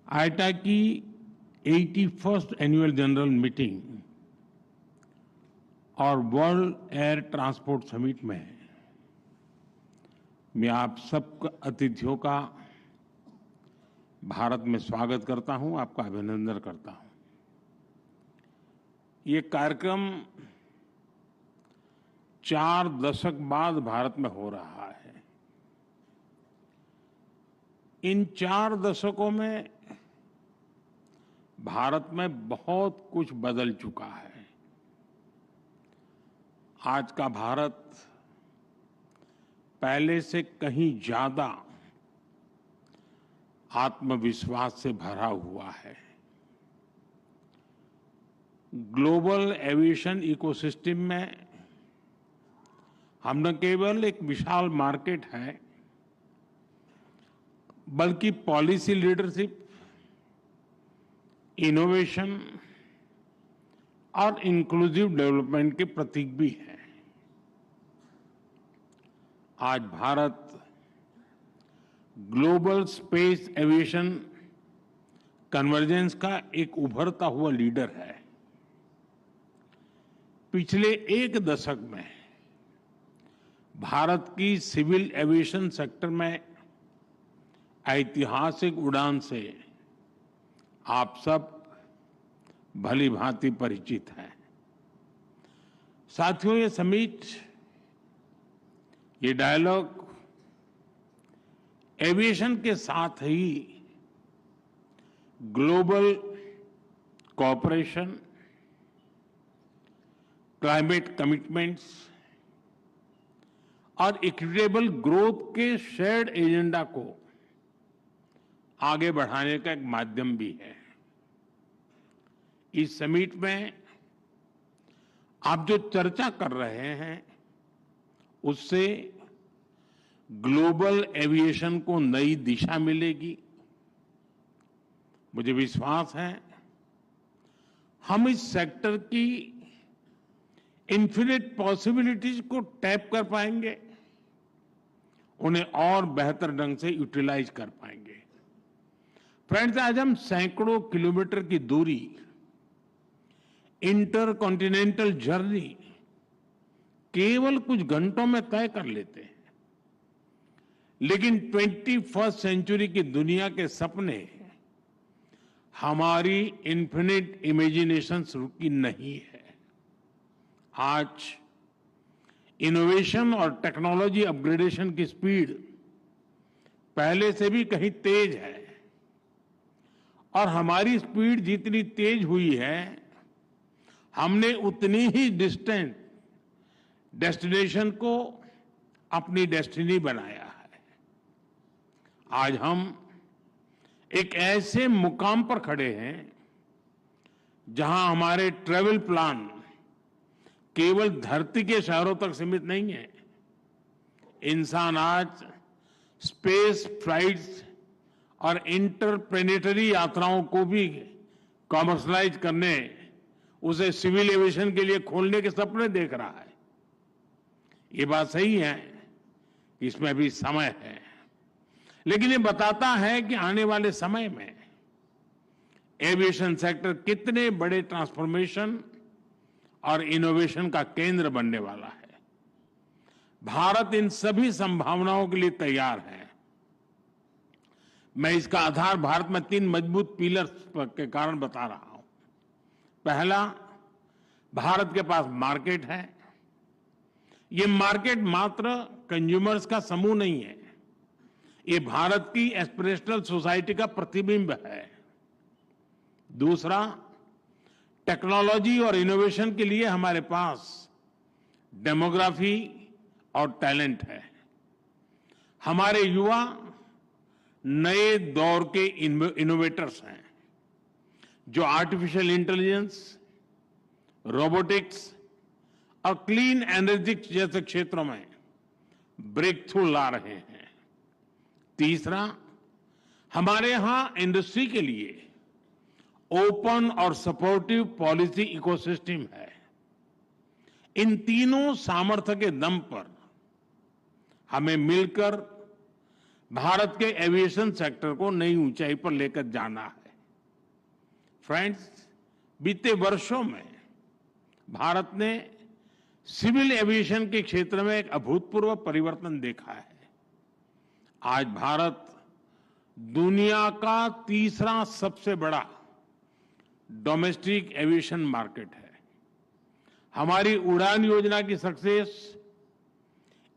आईटा की 81st annual general meeting और world air transport summit में मैं आप सब अतिथियों का भारत में स्वागत करता हूं, आपका अभिनंदन करता हूं। ये कार्यक्रम 4 दशक बाद भारत में हो रहा है। इन 4 दशकों में भारत में बहुत कुछ बदल चुका है। आज का भारत पहले से कहीं ज्यादा आत्मविश्वास से भरा हुआ है। ग्लोबल एविएशन इकोसिस्टम में हम न केवल एक विशाल मार्केट है, बल्कि पॉलिसी लीडरशिप, इनोवेशन और इंक्लूसिव डेवलपमेंट के प्रतीक भी है। आज Bharat global space aviation convergence का एक उभरता हुआ लीडर है। पिछले 1 दशक में भारत की सिविल एविएशन सेक्टर में ऐतिहासिक उड़ान से आप सब भली भांति परिचित हैं। साथियों, ये समिट, ये डायलॉग एविएशन के साथ ही ग्लोबल कोऑपरेशन, क्लाइमेट कमिटमेंट्स और इक्विटेबल ग्रोथ के शेयर्ड एजेंडा को आगे बढ़ाने का एक माध्यम भी है। इस समिट में आप जो चर्चा कर रहे हैं, उससे ग्लोबल एविएशन को नई दिशा मिलेगी। मुझे विश्वास है हम इस सेक्टर की इन्फिनिट पॉसिबिलिटीज को टैप कर पाएंगे, उन्हें और बेहतर ढंग से यूटिलाइज कर पाएंगे। फ्रेंड्स, आज हम सैकड़ों किलोमीटर की दूरी, इंटर कॉन्टिनेंटल जर्नी केवल कुछ घंटों में तय कर लेते हैं, लेकिन 21st सेंचुरी की दुनिया के सपने हमारी इन्फिनिट इमेजिनेशन रुकी नहीं है। आज इनोवेशन और टेक्नोलॉजी अपग्रेडेशन की स्पीड पहले से भी कहीं तेज है, और हमारी स्पीड जितनी तेज हुई है, हमने उतनी ही डिस्टेंट डेस्टिनेशन को अपनी डेस्टिनी बनाया है। आज हम एक ऐसे मुकाम पर खड़े हैं जहां हमारे ट्रैवल प्लान केवल धरती के शहरों तक सीमित नहीं है। इंसान आज स्पेस फ्लाइट्स और इंटरप्लेनेटरी यात्राओं को भी कॉमर्शलाइज करने, उसे सिविल एविएशन के लिए खोलने के सपने देख रहा है। ये बात सही है, इसमें भी समय है, लेकिन ये बताता है कि आने वाले समय में एविएशन सेक्टर कितने बड़े ट्रांसफॉर्मेशन और इनोवेशन का केंद्र बनने वाला है। भारत इन सभी संभावनाओं के लिए तैयार है। मैं इसका आधार भारत में 3 मजबूत पिलर्स के कारण बता रहा हूं। पहला, भारत के पास मार्केट है। ये मार्केट मात्र कंज्यूमर्स का समूह नहीं है, ये भारत की एस्पिरेशनल सोसाइटी का प्रतिबिंब है। दूसरा, टेक्नोलॉजी और इनोवेशन के लिए हमारे पास डेमोग्राफी और टैलेंट है। हमारे युवा नए दौर के इनोवेटर्स हैं, जो आर्टिफिशियल इंटेलिजेंस, रोबोटिक्स और क्लीन एनर्जी जैसे क्षेत्रों में ब्रेक थ्रू ला रहे हैं। तीसरा, हमारे यहां इंडस्ट्री के लिए ओपन और सपोर्टिव पॉलिसी इकोसिस्टम है। इन तीनों सामर्थ्य के दम पर हमें मिलकर भारत के एविएशन सेक्टर को नई ऊंचाई पर लेकर जाना है। फ्रेंड्स, बीते वर्षों में भारत ने सिविल एविएशन के क्षेत्र में एक अभूतपूर्व परिवर्तन देखा है। आज भारत दुनिया का तीसरा सबसे बड़ा डोमेस्टिक एविएशन मार्केट है। हमारी उड़ान योजना की सक्सेस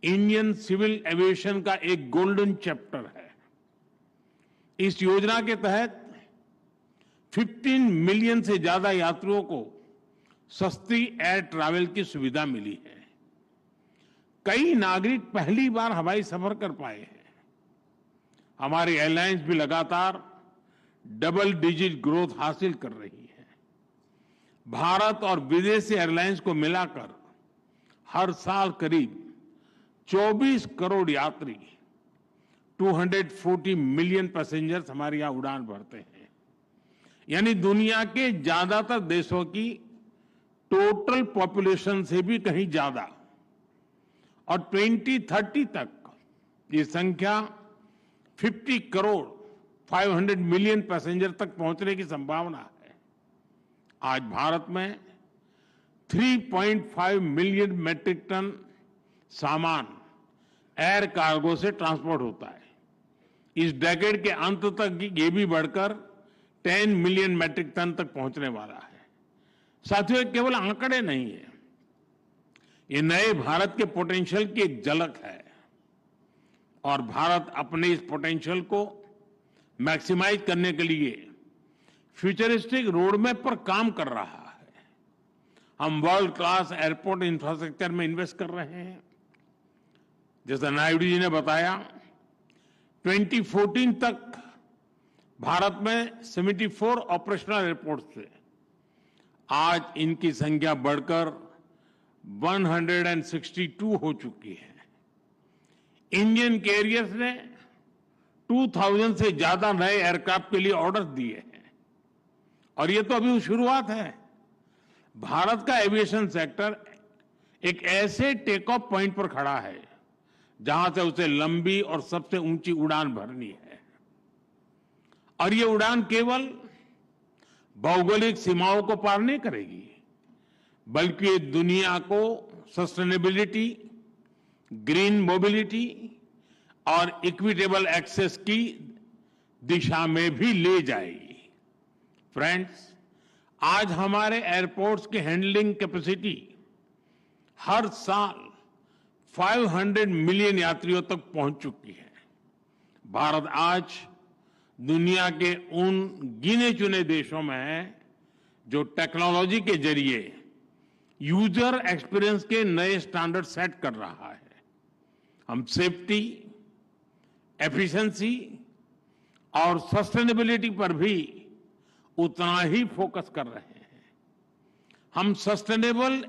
इंडियन सिविल एविएशन का एक गोल्डन चैप्टर है। इस योजना के तहत 15 मिलियन से ज्यादा यात्रियों को सस्ती एयर ट्रैवल की सुविधा मिली है। कई नागरिक पहली बार हवाई सफर कर पाए हैं। हमारी एयरलाइंस भी लगातार डबल डिजिट ग्रोथ हासिल कर रही है। भारत और विदेशी एयरलाइंस को मिलाकर हर साल करीब 24 करोड़ यात्री 240 मिलियन पैसेंजर्स हमारे यहां उड़ान भरते हैं। यानी दुनिया के ज्यादातर देशों की टोटल पॉपुलेशन से भी कहीं ज्यादा। और 2030 तक ये संख्या 50 करोड़ 500 मिलियन पैसेंजर तक पहुंचने की संभावना है। आज भारत में 3.5 मिलियन मैट्रिक टन सामान एयर कार्गो से ट्रांसपोर्ट होता है। इस डेकेड के अंत तक ये भी बढ़कर 10 मिलियन मैट्रिक टन तक पहुंचने वाला है। साथियों, ये केवल आंकड़े नहीं है, ये नए भारत के पोटेंशियल की एक झलक है और भारत अपने इस पोटेंशियल को मैक्सिमाइज करने के लिए फ्यूचरिस्टिक रोडमैप पर काम कर रहा है। हम वर्ल्ड क्लास एयरपोर्ट इंफ्रास्ट्रक्चर में इन्वेस्ट कर रहे हैं। जैसा नायडू जी ने बताया, 2014 तक भारत में 74 ऑपरेशनल एयरपोर्ट थे। आज इनकी संख्या बढ़कर 162 हो चुकी है। इंडियन कैरियर्स ने 2000 से ज्यादा नए एयरक्राफ्ट के लिए ऑर्डर दिए हैं और ये तो अभी शुरुआत है। भारत का एविएशन सेक्टर एक ऐसे टेक ऑफ पॉइंट पर खड़ा है जहां से उसे लंबी और सबसे ऊंची उड़ान भरनी है। और ये उड़ान केवल भौगोलिक सीमाओं को पार नहीं करेगी, बल्कि ये दुनिया को सस्टेनेबिलिटी, ग्रीन मोबिलिटी और इक्विटेबल एक्सेस की दिशा में भी ले जाएगी। फ्रेंड्स, आज हमारे एयरपोर्ट्स की हैंडलिंग कैपेसिटी हर साल 500 मिलियन यात्रियों तक पहुंच चुकी है। भारत आज दुनिया के उन गिने चुने देशों में है जो टेक्नोलॉजी के जरिए यूजर एक्सपीरियंस के नए स्टैंडर्ड सेट कर रहा है। हम सेफ्टी, एफिशिएंसी और सस्टेनेबिलिटी पर भी उतना ही फोकस कर रहे हैं। हम सस्टेनेबल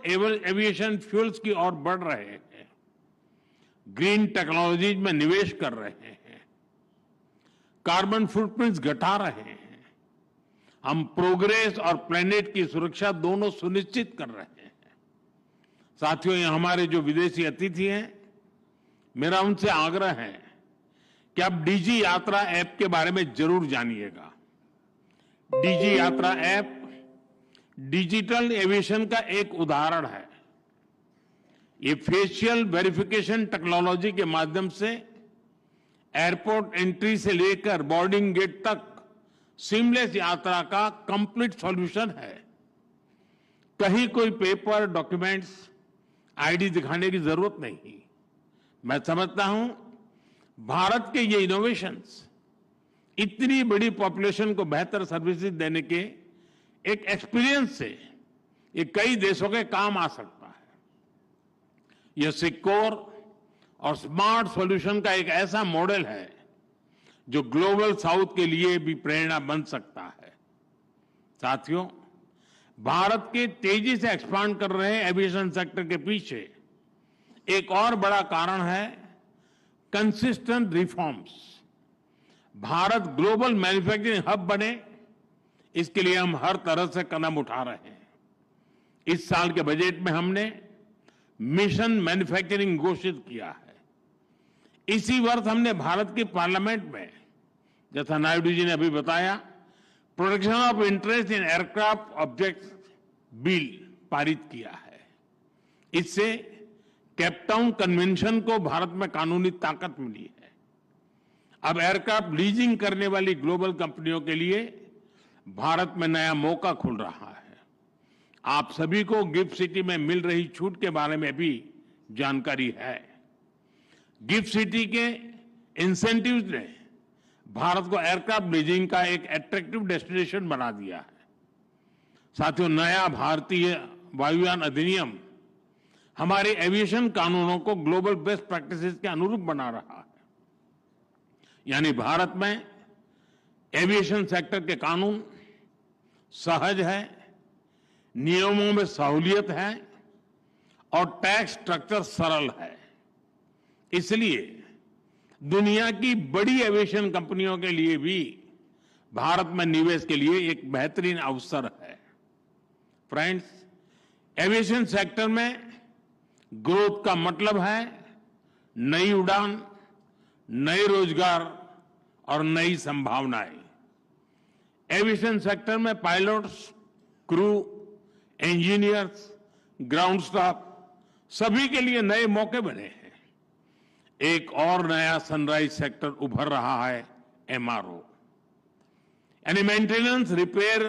एविएशन फ्यूल्स की ओर बढ़ रहे हैं, ग्रीन टेक्नोलॉजीज में निवेश कर रहे हैं, कार्बन फुटप्रिंट्स घटा रहे हैं। हम प्रोग्रेस और प्लेनेट की सुरक्षा दोनों सुनिश्चित कर रहे हैं। साथियों, ये हमारे जो विदेशी अतिथि हैं, मेरा उनसे आग्रह है कि आप डीजी यात्रा ऐप के बारे में जरूर जानिएगा। डीजी यात्रा ऐप डिजिटल एविएशन का एक उदाहरण है। ये फेशियल वेरिफिकेशन टेक्नोलॉजी के माध्यम से एयरपोर्ट एंट्री से लेकर बोर्डिंग गेट तक सीमलेस यात्रा का कंप्लीट सॉल्यूशन है। कहीं कोई पेपर, डॉक्यूमेंट्स, आईडी दिखाने की जरूरत नहीं। मैं समझता हूं भारत के ये इनोवेशंस इतनी बड़ी पॉपुलेशन को बेहतर सर्विसेज देने के एक एक्सपीरियंस से ये कई देशों के काम आ सकता है। यह सिक्योर और स्मार्ट सॉल्यूशन का एक ऐसा मॉडल है जो ग्लोबल साउथ के लिए भी प्रेरणा बन सकता है। साथियों, भारत के तेजी से एक्सपांड कर रहे एविएशन सेक्टर के पीछे एक और बड़ा कारण है consistent reforms. Bharat global manufacturing hub बने, इसके लिए हम हर तरह से कदम उठा रहे हैं। इस साल के बजट में हमने मिशन मैन्युफैक्चरिंग घोषित किया है। इसी वर्ष हमने भारत की पार्लियामेंट में, जैसा नायडू जी ने अभी बताया, protection of interest in aircraft objects bill पारित किया है। इससे केपटाउन कन्वेंशन को भारत में कानूनी ताकत मिली है। अब एयरक्राफ्ट लीजिंग करने वाली ग्लोबल कंपनियों के लिए भारत में नया मौका खुल रहा है। आप सभी को गिफ्ट सिटी में मिल रही छूट के बारे में भी जानकारी है। गिफ्ट सिटी के इंसेंटिव्स ने भारत को एयरक्राफ्ट लीजिंग का एक अट्रैक्टिव डेस्टिनेशन बना दिया है। साथियों, नया भारतीय वायुयान अधिनियम हमारे एविएशन कानूनों को ग्लोबल बेस्ट प्रैक्टिसेस के अनुरूप बना रहा है। यानी भारत में एविएशन सेक्टर के कानून सहज है, नियमों में सहूलियत है और टैक्स स्ट्रक्चर सरल है। इसलिए दुनिया की बड़ी एविएशन कंपनियों के लिए भी भारत में निवेश के लिए एक बेहतरीन अवसर है। फ्रेंड्स, एविएशन सेक्टर में ग्रोथ का मतलब है नई उड़ान, नए रोजगार और नई संभावनाएं। एविएशन सेक्टर में pilots, crew, engineers, ground staff सभी के लिए नए मौके बने हैं। एक और नया सनराइज सेक्टर उभर रहा है, एमआरओ यानी मेंटेनेंस, रिपेयर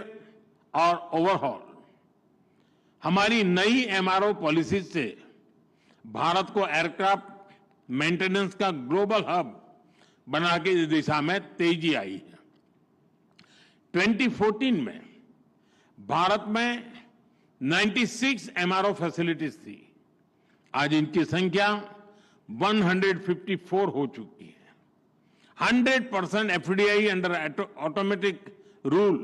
और ओवरहॉल। हमारी नई एमआरओ पॉलिसी से भारत को एयरक्राफ्ट मेंटेनेंस का ग्लोबल हब बना के इस दिशा में तेजी आई है। 2014 में भारत में 96 एमआरओ फैसिलिटीज थी। आज इनकी संख्या 154 हो चुकी है। 100% FDI under automatic rule,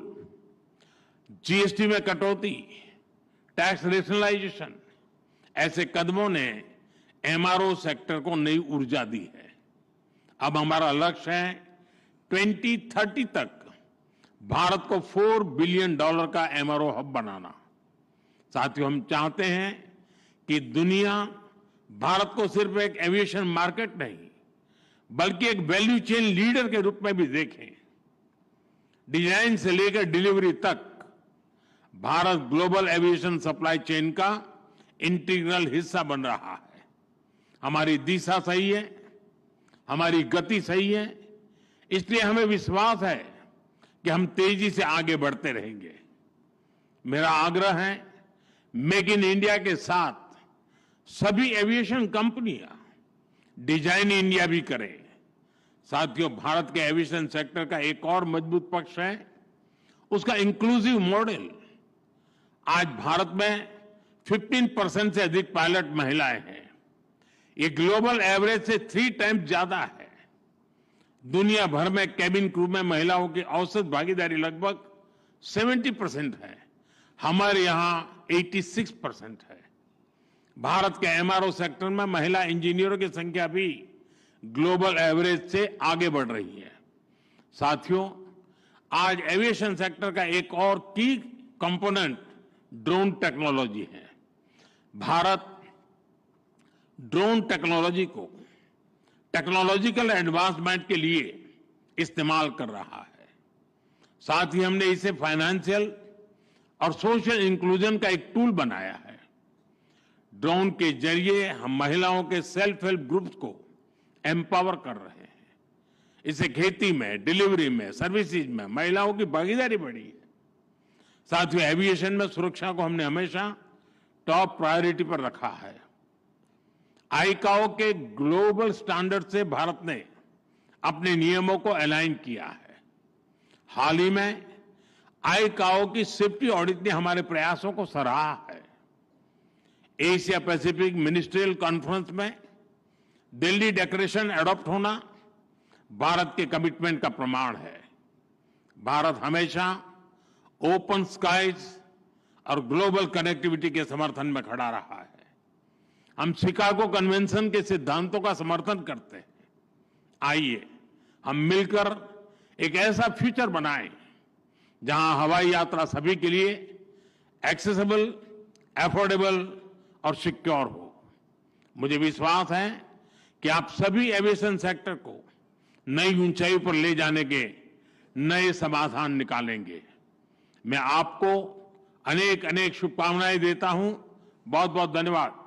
GST में कटौती, टैक्स रेशनलाइजेशन, ऐसे कदमों ने एमआरओ सेक्टर को नई ऊर्जा दी है। अब हमारा लक्ष्य है 2030 तक भारत को $4 बिलियन का एमआरओ हब बनाना। साथियों, हम चाहते हैं कि दुनिया भारत को सिर्फ एक एविएशन मार्केट नहीं बल्कि एक वैल्यू चेन लीडर के रूप में भी देखें। डिजाइन से लेकर डिलीवरी तक Bharat global aviation supply chain का इंटीग्रल हिस्सा बन रहा है। हमारी दिशा सही है, हमारी गति सही है, इसलिए हमें विश्वास है कि हम तेजी से आगे बढ़ते रहेंगे। मेरा आग्रह है, मेक इन इंडिया के साथ सभी एविएशन कंपनियां डिजाइन इंडिया भी करें। साथियों, भारत के एविएशन सेक्टर का एक और मजबूत पक्ष है उसका इंक्लूसिव मॉडल। आज भारत में 15% से अधिक पायलट महिलाएं हैं। ये ग्लोबल एवरेज से 3 टाइम्स ज्यादा है। दुनिया भर में कैबिन क्रू में महिलाओं की औसत भागीदारी लगभग 70% है। हमारे यहां 86% है। भारत के एमआरओ सेक्टर में महिला इंजीनियरों की संख्या भी ग्लोबल एवरेज से आगे बढ़ रही है। साथियों, आज एविएशन सेक्टर का एक और की कंपोनेंट ड्रोन टेक्नोलॉजी है। भारत ड्रोन टेक्नोलॉजी को टेक्नोलॉजिकल एडवांसमेंट के लिए इस्तेमाल कर रहा है। साथ ही हमने इसे फाइनेंशियल और सोशल इंक्लूजन का एक टूल बनाया है। ड्रोन के जरिए हम महिलाओं के सेल्फ हेल्प ग्रुप्स को एम्पावर कर रहे हैं। इससे खेती में, डिलीवरी में, सर्विसेज में महिलाओं की भागीदारी बढ़ी है। साथियों, एविएशन में सुरक्षा को हमने हमेशा टॉप प्रायोरिटी पर रखा है। आईकाओ के ग्लोबल स्टैंडर्ड से भारत ने अपने नियमों को अलाइन किया है। हाल ही में आईकाओ की सेफ्टी ऑडिट ने हमारे प्रयासों को सराहा है। एशिया पैसिफिक मिनिस्ट्रियल कॉन्फ्रेंस में दिल्ली डिक्लेरेशन एडॉप्ट होना भारत के कमिटमेंट का प्रमाण है। भारत हमेशा ओपन स्काईज और ग्लोबल कनेक्टिविटी के समर्थन में खड़ा रहा है। हम शिकागो कन्वेंशन के सिद्धांतों का समर्थन करते हैं। आइए हम मिलकर एक ऐसा फ्यूचर बनाएं जहां हवाई यात्रा सभी के लिए एक्सेसिबल, अफोर्डेबल और सिक्योर हो। मुझे विश्वास है कि आप सभी एविएशन सेक्टर को नई ऊंचाई पर ले जाने के नए समाधान निकालेंगे। मैं आपको अनेक अनेक शुभकामनाएं देता हूं। बहुत बहुत धन्यवाद।